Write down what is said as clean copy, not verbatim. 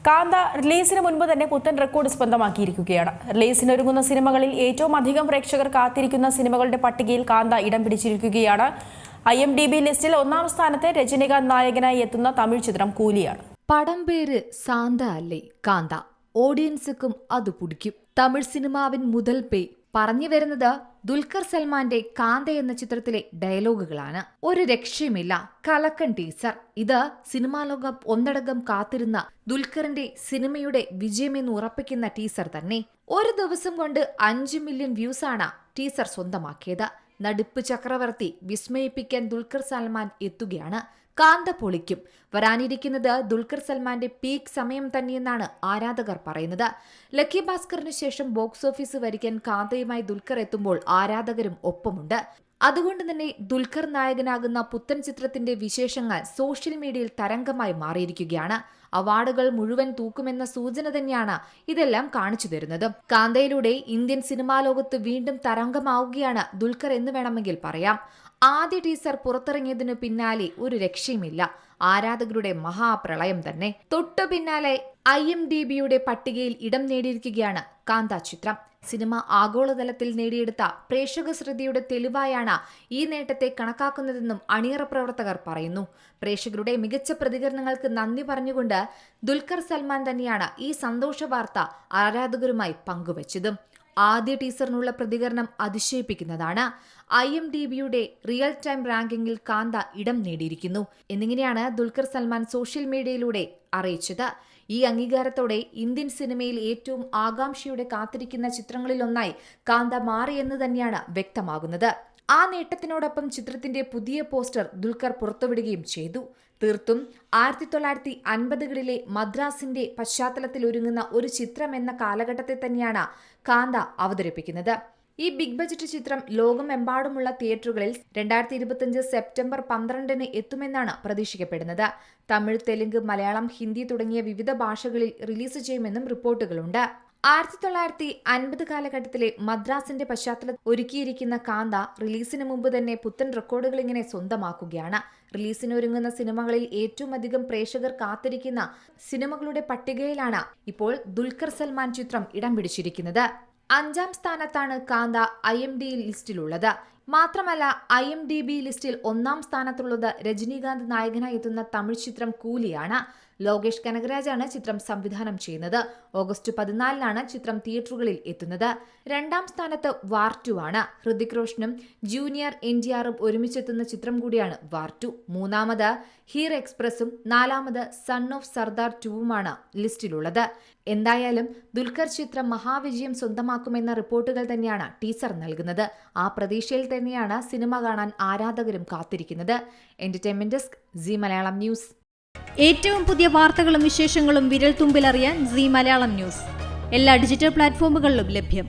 കാന്ത റിലീസിന് മുൻപ് തന്നെ പുത്തൻ റെക്കോർഡ് സ്വന്തമാക്കിയിരിക്കുകയാണ്. റിലീസിനൊരുങ്ങുന്ന സിനിമകളിൽ ഏറ്റവും അധികം പ്രേക്ഷകർ കാത്തിരിക്കുന്ന സിനിമകളുടെ പട്ടികയിൽ കാന്ത ഇടം പിടിച്ചിരിക്കുകയാണ്. IMDb ലിസ്റ്റിൽ ഒന്നാം സ്ഥാനത്ത് രജനികാന്ത് നായകനായി എത്തുന്ന തമിഴ് ചിത്രം കൂലിയാണ്. പടം പേര് സാന്ത അല്ലേ കാന്ത. ഓഡിയൻസുക്കും അത് പിടിക്കും. തമിഴ് സിനിമാവിൻ മുതൽ പേ പറഞ്ഞു വരുന്നത് ദുൽഖർ സൽമാന്റെ കാന്ത എന്ന ചിത്രത്തിലെ ഡയലോഗുകളാണ്. ഒരു രക്ഷയുമില്ല, കലക്കൻ ടീസർ. ഇത് സിനിമാ ലോകം ഒന്നടങ്കം കാത്തിരുന്ന ദുൽഖറിന്റെ സിനിമയുടെ വിജയമെന്ന് ഉറപ്പിക്കുന്ന ടീസർ തന്നെ. ഒരു ദിവസം കൊണ്ട് 5 മില്യൺ വ്യൂസാണ് ടീസർ സ്വന്തമാക്കിയത്. നടിപ്പ് ചക്രവർത്തി വിസ്മയിപ്പിക്കാൻ ദുൽഖർ സൽമാൻ എത്തുകയാണ്. കാന്ത പൊളിക്കും. വരാനിരിക്കുന്നത് ദുൽഖർ സൽമാന്റെ പീക്ക് സമയം തന്നെയെന്നാണ് ആരാധകർ പറയുന്നത്. ലക്കി ഭാസ്കറിനു ശേഷം ബോക്സ് ഓഫീസ് വരിക്കാൻ കാന്തയുമായി ദുൽഖർ എത്തുമ്പോൾ ആരാധകരും ഒപ്പമുണ്ട്. അതുകൊണ്ട് തന്നെ ദുൽഖർ നായകനാകുന്ന പുത്തൻ ചിത്രത്തിന്റെ വിശേഷങ്ങൾ സോഷ്യൽ മീഡിയയിൽ തരംഗമായി മാറിയിരിക്കുകയാണ്. അവാർഡുകൾ മുഴുവൻ തൂക്കുമെന്ന സൂചന തന്നെയാണ് ഇതെല്ലാം കാണിച്ചു തരുന്നത്. കാന്തയിലൂടെ ഇന്ത്യൻ സിനിമാ ലോകത്ത് വീണ്ടും തരംഗമാവുകയാണ് ദുൽഖർ എന്ന് വേണമെങ്കിൽ പറയാം. ആദ്യ ടീസർ പുറത്തിറങ്ങിയതിനു പിന്നാലെ ഒരു രക്ഷയുമില്ല. ആരാധകരുടെ മഹാപ്രളയം തന്നെ. തൊട്ടു പിന്നാലെ IMDbയുടെ പട്ടികയിൽ ഇടം നേടിയിരിക്കുകയാണ് കാന്ത ചിത്രം. സിനിമ ആഗോളതലത്തിൽ നേടിയെടുത്ത പ്രേക്ഷക ശ്രദ്ധയുടെ തെളിവായാണ് ഈ നേട്ടത്തെ കണക്കാക്കുന്നതെന്നും അണിയറ പ്രവർത്തകർ പറയുന്നു. പ്രേക്ഷകരുടെ മികച്ച പ്രതികരണങ്ങൾക്ക് നന്ദി പറഞ്ഞുകൊണ്ട് ദുൽഖർ സൽമാൻ തന്നെയാണ് ഈ സന്തോഷ വാർത്ത ആരാധകരുമായി പങ്കുവച്ചതും. ആദ്യ ടീസറിനുള്ള പ്രതികരണം അതിശയിപ്പിക്കുന്നതാണ്. IMDbയുടെ റിയൽ ടൈം റാങ്കിങ്ങിൽ കാന്ത ഇടം നേടിയിരിക്കുന്നു എന്നിങ്ങനെയാണ് ദുൽഖർ സൽമാൻ സോഷ്യൽ മീഡിയയിലൂടെ അറിയിച്ചത്. ഈ അംഗീകാരത്തോടെ ഇന്ത്യൻ സിനിമയിൽ ഏറ്റവും ആകാംക്ഷയോടെ കാത്തിരിക്കുന്ന ചിത്രങ്ങളിലൊന്നായി കാന്ത മാറിയെന്ന് തന്നെയാണ് വ്യക്തമാകുന്നത്. ആ നേട്ടത്തിനോടൊപ്പം ചിത്രത്തിന്റെ പുതിയ പോസ്റ്റർ ദുൽഖർ പുറത്തുവിടുകയും ചെയ്തു. തീർത്തും 1950കളിലെ മദ്രാസിന്റെ പശ്ചാത്തലത്തിൽ ഒരുങ്ങുന്ന ഒരു ചിത്രം എന്ന കാലഘട്ടത്തെ തന്നെയാണ് കാന്ത അവതരിപ്പിക്കുന്നത്. ഈ ബിഗ് ബജറ്റ് ചിത്രം ലോകമെമ്പാടുമുള്ള തിയേറ്ററുകളിൽ 2025 സെപ്റ്റംബർ 12 എത്തുമെന്നാണ് പ്രതീക്ഷിക്കപ്പെടുന്നത്. തമിഴ്, തെലുങ്ക്, മലയാളം, ഹിന്ദി തുടങ്ങിയ വിവിധ ഭാഷകളിൽ റിലീസ് ചെയ്യുമെന്നും റിപ്പോർട്ടുകളുണ്ട്. 1950 കാലഘട്ടത്തിലെ മദ്രാസിന്റെ പശ്ചാത്തലത്തിൽ ഒരുക്കിയിരിക്കുന്ന കാന്ത റിലീസിന് മുമ്പ് തന്നെ പുത്തൻ റെക്കോർഡുകൾ ഇങ്ങനെ സ്വന്തമാക്കുകയാണ്. റിലീസിനൊരുങ്ങുന്ന സിനിമകളിൽ ഏറ്റവും അധികം പ്രേക്ഷകർ കാത്തിരിക്കുന്ന സിനിമകളുടെ പട്ടികയിലാണ് ഇപ്പോൾ ദുൽഖർ സൽമാൻ ചിത്രം ഇടം പിടിച്ചിരിക്കുന്നത്. 5ാം സ്ഥാനത്താണ് കാന്ത IMDb ലിസ്റ്റിലുള്ളത്. മാത്രമല്ല IMDb ലിസ്റ്റിൽ 1ാം സ്ഥാനത്തുള്ളത് രജനികാന്ത് നായകനായി എത്തുന്ന തമിഴ് ചിത്രം കൂലിയാണ്. ലോകേഷ് കനകരാജാണ് ചിത്രം സംവിധാനം ചെയ്യുന്നത്. ഓഗസ്റ്റ് 14 ചിത്രം തിയേറ്ററുകളിൽ എത്തുന്നത്. 2ാം സ്ഥാനത്ത് വാർ 2 ആണ്. ഹൃതിക് റോഷനും ജൂനിയർ NTRും ഒരുമിച്ചെത്തുന്ന ചിത്രം കൂടിയാണ് വാർ 2. 3ാമത് ഹീർ എക്സ്പ്രസും 4ാമത് സൺ ഓഫ് സർദാർ 2വുമാണ് ലിസ്റ്റിലുള്ളത്. എന്തായാലും ദുൽഖർ ചിത്രം മഹാവിജയം സ്വന്തമാക്കുമെന്ന റിപ്പോർട്ടുകൾ തന്നെയാണ് ടീസർ നൽകുന്നത്. ആ പ്രതീക്ഷയിൽ തന്നെയാണ് സിനിമ കാണാൻ ആരാധകരും കാത്തിരിക്കുന്നത്. Entertainment desk, C Malayalam news. ഏറ്റവും പുതിയ വാർത്തകളും വിശേഷങ്ങളും വിരൽ തുമ്പിലറിയാൻ സി മലയാളം ന്യൂസ് എല്ലാ ഡിജിറ്റൽ പ്ലാറ്റ്ഫോമുകളിലും ലഭ്യം.